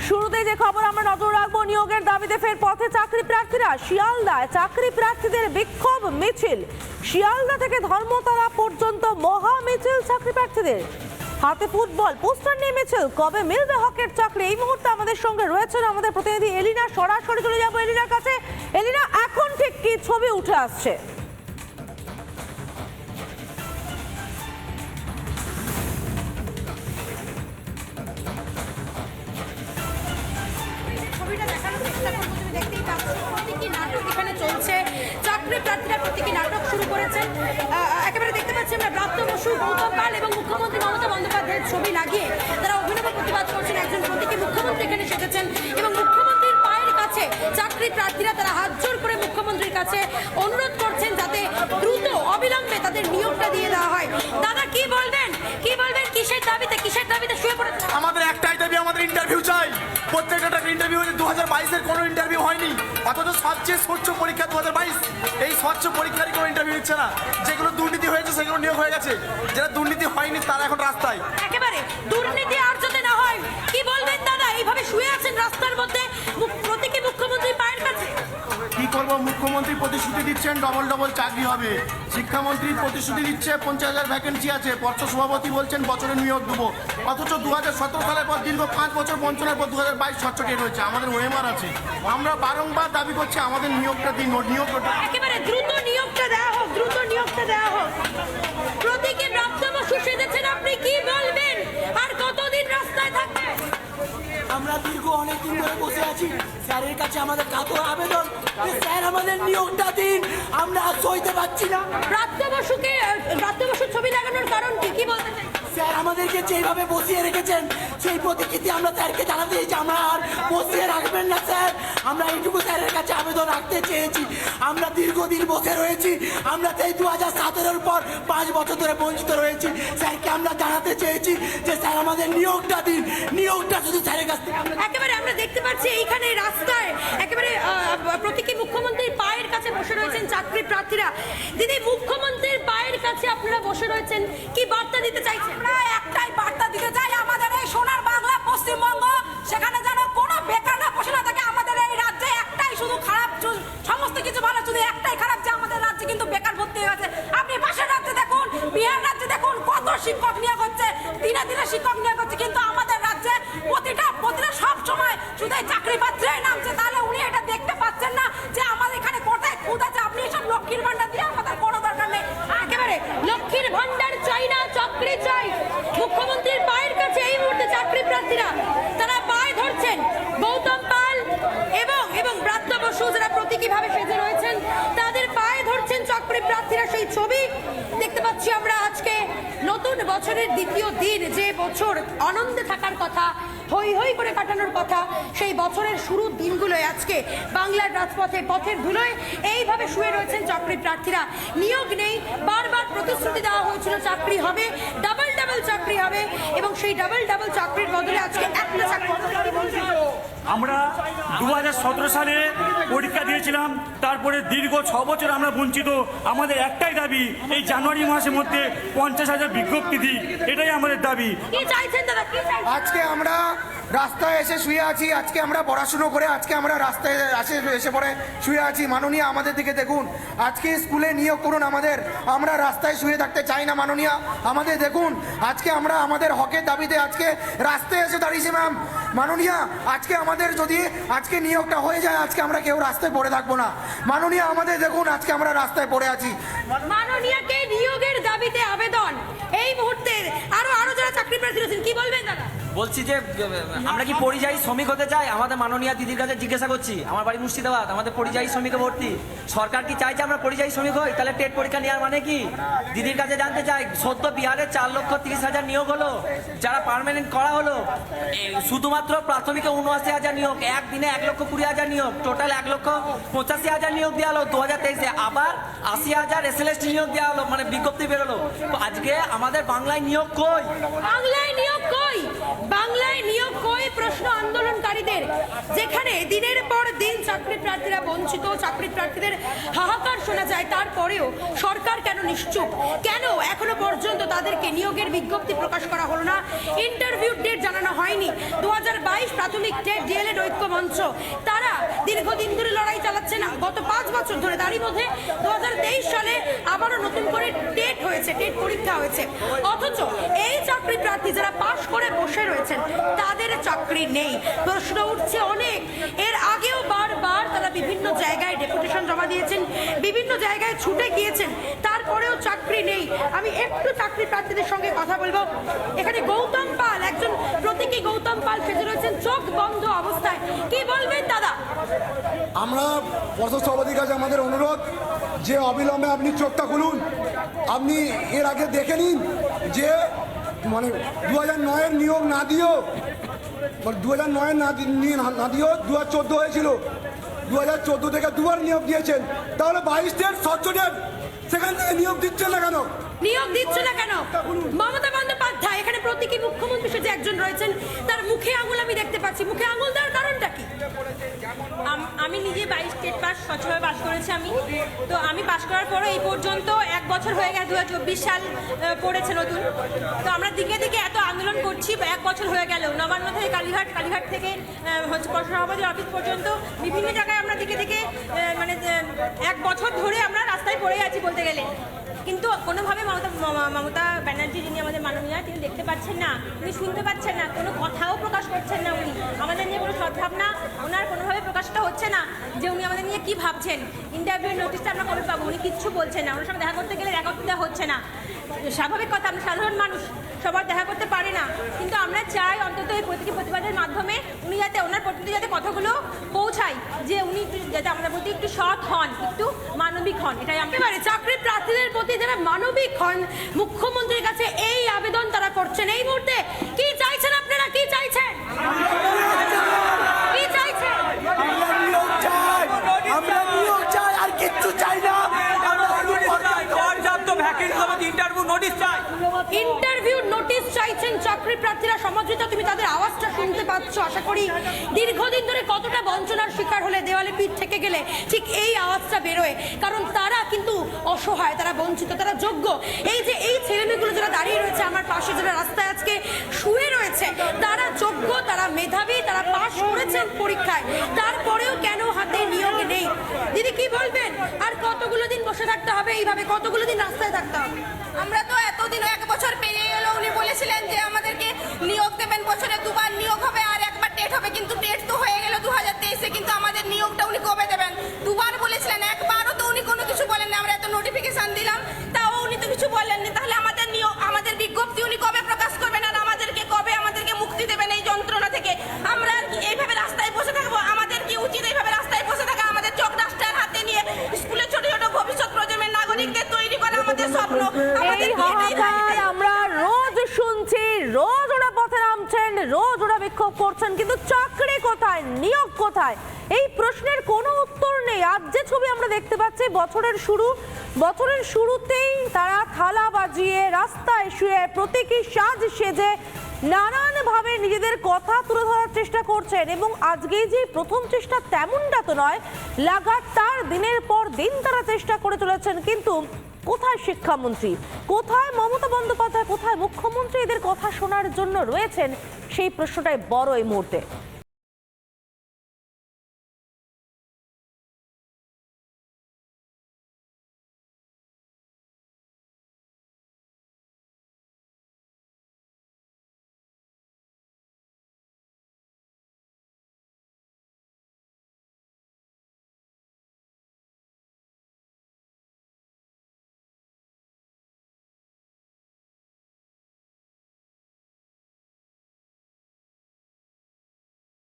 শুরুতে যে খবর আমরা নজর রাখবো, নিয়োগের দাবিতে ফের পথে চাকরি প্রার্থীরা। শিয়ালদায় চাকরি প্রার্থীদের বিক্ষোভ মিছিল। শিয়ালদা থেকে ধর্মতলা পর্যন্ত মহা মিছিল চাকরি প্রার্থীদের। হাতে ফুটবল, পোস্টার নিয়ে মিছিল। কবে মিলবে হকের চাকরি? এই মুহূর্তে আমাদের সঙ্গে রয়েছেন আমাদের প্রতিনিধি এলিনা। সরাসরি চলে যাবো এলিনার কাছে। এলিনা, এখন ঠিক কি ছবি উঠে আসছে? চাকরি প্রার্থীরা প্রতীকী নাটক শুরু করেছেন। একেবারে দেখতে পাচ্ছি আমরা প্রাপ্ত বসু, গৌতম পাল এবং মুখ্যমন্ত্রী মমতা বন্দ্যোপাধ্যায়ের ছবি লাগিয়ে তারা অভিনব প্রতিবাদ করছেন। একজন প্রতীকী মুখ্যমন্ত্রী এখানে সেজেছেন এবং মুখ্যমন্ত্রীর পায়ের কাছে চাকরি প্রার্থীরা তারা হাত জোর করে মুখ্যমন্ত্রীর কাছে অনুরোধ করছেন যাতে দ্রুত অবিলম্বে তাদের নিয়োগটা দিয়ে দেওয়া হয়। দাদা কি বলবেন, কিসের দাবিতে শুয়ে পড়েছেন? আমাদের একটাই দাবি, আমাদের ইন্টারভিউ চাই। প্রত্যেকটা টাকা ইন্টারভিউ হয়েছে, 2022-এর কোনো ইন্টারভিউ হয়নি। অথচ সবচেয়ে স্বচ্ছ পরীক্ষা 2022, এই স্বচ্ছ পরীক্ষারই কোনো ইন্টারভিউ নিচ্ছে না। যেগুলো দুর্নীতি হয়েছে সেগুলো নিয়োগ হয়ে গেছে, যেটা দুর্নীতি হয়নি তারা এখন রাস্তায়। একেবারে দুর্নীতি আর যাতে না হয়, কি বলবেন দাদা? এইভাবে শুয়ে আছেন রাস্তার মধ্যে প্রতীকী মুখ্যমন্ত্রী পায়ের কাছে। কি করবো, মুখ্যমন্ত্রী প্রতিশ্রুতি দিচ্ছেন ডবল চাকরি হবে, শিক্ষামন্ত্রী প্রতিশ্রুতি দিচ্ছে 50,000 ভ্যাকেন্সি আছে, পর্ষদ সভাপতি বলছেন বছরে নিয়োগ দেবো। অথচ 2017 সালের পর দীর্ঘ 5 বছর বঞ্চনার পর 2022 স্বচ্ছকে রয়েছে। আমাদের ওএমআর আছে, আমরা বারংবার দাবি করছি আমাদের নিয়োগটা দিন, নিয়োগটা একেবারে দ্রুত নিয়োগটা দেওয়া হোক, প্রতীকী প্রাপ্ত বসু সেজেছেন, আপনি কি বলবেন? আর কতদিন রাস্তায় থাকবেন? আমরা দীর্ঘ অনেকদিন ধরে বসে আছি স্যারের কাছে, আমাদের কাতর আবেদন যে স্যার আমাদের নিয়োগটা দিন, আমরা আর সইতে পারছি না। প্রাপ্ত বসুর ছবি লাগানোর কারণ কি বলতে চাই? স্যার আমাদেরকে যেভাবে বসিয়ে রেখেছেন সেই প্রতিকৃতি আমরা স্যারকে জানাতে চেয়েছি আমরা আর বসিয়ে রাখবেন না স্যার। আমরা এইটুকু স্যারের কাছে আবেদন রাখতে চেয়েছি। আমরা দীর্ঘদিন বসে রয়েছি, আমরা সেই 2017-এর পর 5 বছর ধরে বঞ্চিত রয়েছি। স্যারকে আমরা জানাতে চেয়েছি যে স্যার আমাদের নিয়োগটা দিন, নিয়োগটা শুধু স্যারের কাছ থেকে। একেবারে আমরা দেখতে পাচ্ছি এইখানে রাস্তায় একেবারে প্রতীকী মুখ্যমন্ত্রীর পায়ের কাছে বসে রয়েছেন চাকরি প্রার্থীরা। দিদি, মুখ্যমন্ত্রীর পায়ের কাছে আপনারা বসে রয়েছেন, কি বার্তা দিতে চাইছেন? একটাই বার্তা দিতে চাই, আমাদের এই সোনার বাংলা পশ্চিমবঙ্গ, সেখানে যেন কোনো বেকার না বসে না থাকে। আমাদের এই রাজ্যে একটাই শুধু খারাপ, সমস্ত কিছু ভালো, শুধু একটাই খারাপ যে আমাদের রাজ্যে কিন্তু বেকার ভর্তি হয়ে গেছে। আপনি পাশের রাজ্যে দেখুন, বিহার রাজ্যে দেখুন, কত শিক্ষক নিয়োগ হচ্ছে, দিনে দিনে শিক্ষক নিয়োগ হচ্ছে। কিন্তু আমাদের রাজ্যে প্রতিটা সব সময় শুধু চাকরি পাত্রই নামছে। তাহলে উনি এটা দেখতে পাচ্ছেন না যে আমাদের এখানে কোথায় খুদ আছে? আপনি এসব লক্ষ্মীর ভান্ডার দিয়ে আমাদের কোনো দরকার নেই। একেবারে লক্ষ্মীর ভান্ডার চাই না, চাকরি চাই। মুখ্যমন্ত্রীর পায়ের কাছে এই মুহূর্তে চাকরি প্রার্থীরা তারা পায়ে ধরছেন। গৌতম পাল এবং প্রাপ্ত বসু যারা প্রতীকীভাবে সেজে রয়েছেন তাদের পায়ে ধরছেন চাকরি প্রার্থীরা। সেই ছবি দেখতে পাচ্ছি আমরা। আজকে নতুন বছরের দ্বিতীয় দিন, যে বছর আনন্দে থাকার কথা, হই হই করে কাটানোর কথা, সেই বছরের শুরুর দিনগুলোয় আজকে বাংলার রাজপথে পথের ধুলোয় এইভাবে শুয়ে রয়েছেন চাকরি প্রার্থীরা। নিয়োগ নেই, বারবার প্রতিশ্রুতি দেওয়া হয়েছিল চাকরি হবে, ডাবল চাকরি হবে, এবং সেই ডাবল চাকরির বদলে আজকে একটা চাকরি। আমরা 2017 সালে পরীক্ষা দিয়েছিলাম, তারপরে দীর্ঘ 6 বছর আমরা বঞ্চিত। আমাদের একটাই দাবি, এই জানুয়ারি মাসের মধ্যে 50,000 বিজ্ঞপ্তি দিই, এটাই আমাদের দাবি। কি চাইছেন দাদা, কি চাইছেন? আজকে আমরা রাস্তায় এসে শুয়ে আছি, আজকে আমরা পড়াশুনো করে আজকে আমরা রাস্তায় এসে পড়ে শুয়ে আছি। মাননীয় আমাদের দিকে দেখুন, আজকে স্কুলে নিয়োগ করুন আমাদের, আমরা রাস্তায় শুয়ে থাকতে চাই না। মাননীয় আমাদের দেখুন, আজকে আমরা আমাদের হকের দাবিতে আজকে রাস্তায় এসে দাঁড়িয়েছি। ম্যাম মাননীয়, আজকে আমাদের যদি আজকে নিয়োগটা হয়ে যায়, আজকে আমরা কেউ রাস্তায় পড়ে থাকবো না। মাননীয় আমাদের দেখুন, আজকে আমরা রাস্তায় পড়ে আছি। মাননীয়কে নিয়োগের দাবিতে আবেদন এই মুহূর্তে আরো যারা চাকরি প্রার্থী রয়েছেন, কি বলবেন দাদা? বলছি যে আমরা কি পরিযায়ী শ্রমিক হতে চাই? আমাদের মাননীয় দিদির কাছে জিজ্ঞাসা করছি। আমার বাড়ি মুর্শিদাবাদ, আমাদের পরিযায়ী শ্রমিকে ভর্তি। সরকার কি চাইছে আমরা পরিযায়ী শ্রমিক হই? তাহলে টেট পরীক্ষা নেওয়ার মানে কি? দিদির কাছে জানতে চাই। সদ্য বিহারে 4,30,000 নিয়োগ হলো, যারা পার্মানেন্ট করা হলো। শুধুমাত্র প্রাথমিকে 79,000 নিয়োগ, একদিনে 1,20,000 নিয়োগ, টোটাল 1,85,000 নিয়োগ দেওয়া হলো 2023-এ। আবার 80,000 SLST নিয়োগ দেওয়া হলো, মানে বিজ্ঞপ্তি বেরোলো। আজকে আমাদের বাংলায় নিয়োগ কই? বাংলায় নিয়োগ কই প্রশ্ন আন্দোলনকারীদের। যেখানে দিনের পর দিন চাকরি প্রার্থীরা বঞ্চিত, চাকরি প্রার্থীদের হাহাকার শোনা যায়, তারপরেও সরকার কেন নিশ্চুপ? কেন এখনো পর্যন্ত তাদেরকে নিয়োগের বিজ্ঞপ্তি প্রকাশ করা হলো না? ইন্টারভিউ ডেট জানানো হয়নি। 2022 প্রাথমিক মাধ্যমিক টেট ডিএলএড ঐক্য মঞ্চ, তারা দীর্ঘদিন ধরে লড়াই চালাচ্ছে না গত 5 বছর ধরে। তারই মধ্যে 2023 সালে আবারও নতুন করে টেট হয়েছে, টেট পরীক্ষা হয়েছে, অথচ এই চাকরি প্রার্থী যারা পাশ করে বসে রয়েছেন তাদের চাকরি নেই। প্রশ্ন উঠছে অনেক। এর আগেও বারবার তারা বিভিন্ন জায়গায় ডেপুটেশন জমা দিয়েছেন, বিভিন্ন জায়গায় ছুটে গিয়েছেন, তারপরেও চাকরি নেই। আমি একটু চাকরি প্রার্থীদের সঙ্গে কথা বলবো। এখানে গৌতম পাল, একজন প্রতীকী গৌতম পাল সেজে রয়েছেন চোখ বন্ধ অবস্থায়। কি বলবেন দাদা? আমরা পর্ষদ সভাপতির কাছে আমাদের অনুরোধ যে অবিলম্বে আপনি চোখটা খুলুন। আপনি এর আগে দেখে নিন যে মানে 2009-এর নিয়োগ না দিয়েও 2009 না দিয়েও 2014 হয়েছিল, 2014 থেকে দুবার নিয়োগ দিয়েছেন, তাহলে 22 ডেট স্বচ্ছ ডেট, সেখান থেকে নিয়োগ দিচ্ছেন না কেন? নিয়োগ দিচ্ছে না কেন? মমতা বন্দ্যোপাধ্যায় এখানে প্রতীকী মুখ্যমন্ত্রী সেজে একজন রয়েছেন, তার মুখে আঙুল আমি দেখতে পাচ্ছি। মুখে আঙুল দেওয়ার কারণটা কি? আমি নিজে 22 টেট পাস স্বচ্ছভাবে পাস করেছি। আমি পাস করার পরে এই পর্যন্ত 1 বছর হয়ে গেছে, 2024 সাল পড়েছে নতুন। তো আমরা দিকে দিকে এত আন্দোলন করছি, 1 বছর হয়ে গেল। নবান্ন থেকে কালীঘাট থেকে হচ্ছে পর্ষদ সভাপতির অফিস পর্যন্ত বিভিন্ন জায়গায় আমরা দিকে দিকে মানে 1 বছর ধরে আমরা রাস্তায় পড়ে আছি বলতে গেলে। কিন্তু কোনোভাবে মমতা ব্যানার্জি, যিনি আমাদের মাননীয়া, তিনি দেখতে পাচ্ছেন না, উনি শুনতে পাচ্ছেন না, কোনো কথাও প্রকাশ করছেন না। উনি আমাদের নিয়ে কোনো সদ্ভাবনা ওনার কোনোভাবে প্রকাশটা হচ্ছে না যে উনি আমাদের নিয়ে কি ভাবছেন। ইন্টারভিউর নোটিশটা আমরা কবে পাবো, উনি কিচ্ছু বলছেন না। ওনার সঙ্গে দেখা করতে গেলে দেখা করতে হচ্ছে না। স্বাভাবিক কথা, আমরা সাধারণ মানুষ, সবার দেখা করতে পারে না। কিন্তু আমরা চাই অন্তত এই প্রতীকী প্রতিবাদের মাধ্যমে উনি যাতে ওনার প্রতি যাতে কথাগুলো পৌঁছায়, যে উনি যাতে আমাদের প্রতি একটু সৎ হন, একটু মানবিক হন। এটাই একেবারে চাকরি প্রার্থীদের প্রতি যারা মানবিক হন, মুখ্যমন্ত্রীর কাছে এই আবেদন তারা করছেন। এই মুহূর্তে কি চাইছেন আপনারা? কি চাইছেন? কি চাইছেন? আমরা নিয়োগ চাই, আমরা নিয়োগ চাই, আর কিচ্ছু চাই না। পর্যাপ্ত ভ্যাকেন্সি হবে, ইন্টারভিউ নোটিশ চাই। ইন্টারভিউ নোটিশ চাইছেন চাকরি প্রার্থীরা। সমাজবিতা, তুমি তাদের আওয়াজটা শুনতে পাচ্ছ। আশা করি দীর্ঘদিন ধরে কতটা বঞ্চনার শিকার হলে, দেওয়ালে পিঠ থেকে গেলে ঠিক এই আওয়াজটা বেরোয়। কারণ তারা কিন্তু অসহায়, তারা বঞ্চিত, তারা যোগ্য। এই যে এই ছেলেমেয়েগুলো যারা দাঁড়িয়ে রয়েছে আমার পাশে, যারা রাস্তায় আজকে শুয়ে রয়েছে, তারা যোগ্য, তারা মেধাবী, তারা পাশ করেছেন পরীক্ষায়, তারপরেও কেন হাতে নিয়োগ নেই? দিদি কি বলবেন? আর কতগুলো দিন বসে থাকতে হবে এইভাবে? কতগুলো দিন রাস্তায় থাকতে হবে? আমরা তো এতদিন 1 বছর পেরিয়ে গেল। উনি বলেছিলেন যে আমাদেরকে নিয়োগ দেবেন, বছরে 2 বার নিয়োগ হবে আর 1 বার টেট হবে, কিন্তু টেট তো হয়ে গেল 2023-এ, কিন্তু আমাদের নিয়োগটা উনি কবে দেবেন? 2 বার বলেছিলেন, 1 বারও তো উনি কোনো কিছু বলেন না। আমরা এত নোটিফিকেশন দিলাম, তাও উনি তো কিছু বলেননি। তাহলে আমাদের নিয়োগ, আমাদের বিজ্ঞপ্তি উনি কবে প্রকাশ করবেন আর আমাদেরকে কবে মুক্তি দেবেন এই যন্ত্রণা থেকে? আমরা এইভাবে রাস্তায় বসে থাকবো? আমাদের কি উচিত এইভাবে রাস্তায় বসে থাকা? আমাদের চোখ ডাস্টার হাতে নিয়ে স্কুলে ছোট ছোট ভবিষ্যৎ প্রজন্মের নাগরিকদের তৈরি করা আমাদের স্বপ্ন। এই হাহাকার আমরা রোজ শুনছি, রোজ ওরা পথে নামছেন, রোজ ওরা বিক্ষোভ করছেন, কিন্তু চাকরি কোথায়, নিয়োগ কোথায়? এই প্রশ্নের কোনো উত্তর নেই। আজ যে ছবি আমরা দেখতে পাচ্ছি, বছরের শুরুতেই তারা থালা বাজিয়ে রাস্তায় শুয়ে প্রতীকী সাজ সেজে নানানভাবে নিজেদের কথা তুলে ধরার চেষ্টা করছেন। এবং আজকে যে প্রথম চেষ্টা তেমনটা তো নয়, লাগাতার দিনের পর দিন তারা চেষ্টা করে চলেছেন। কিন্তু কোথায় শিক্ষামন্ত্রী, কোথায় মমতা বন্দ্যোপাধ্যায়, কোথায় মুখ্যমন্ত্রী এদের কথা শোনার জন্য রয়েছেন? সেই প্রশ্নটাই বড় এই মুহূর্তে।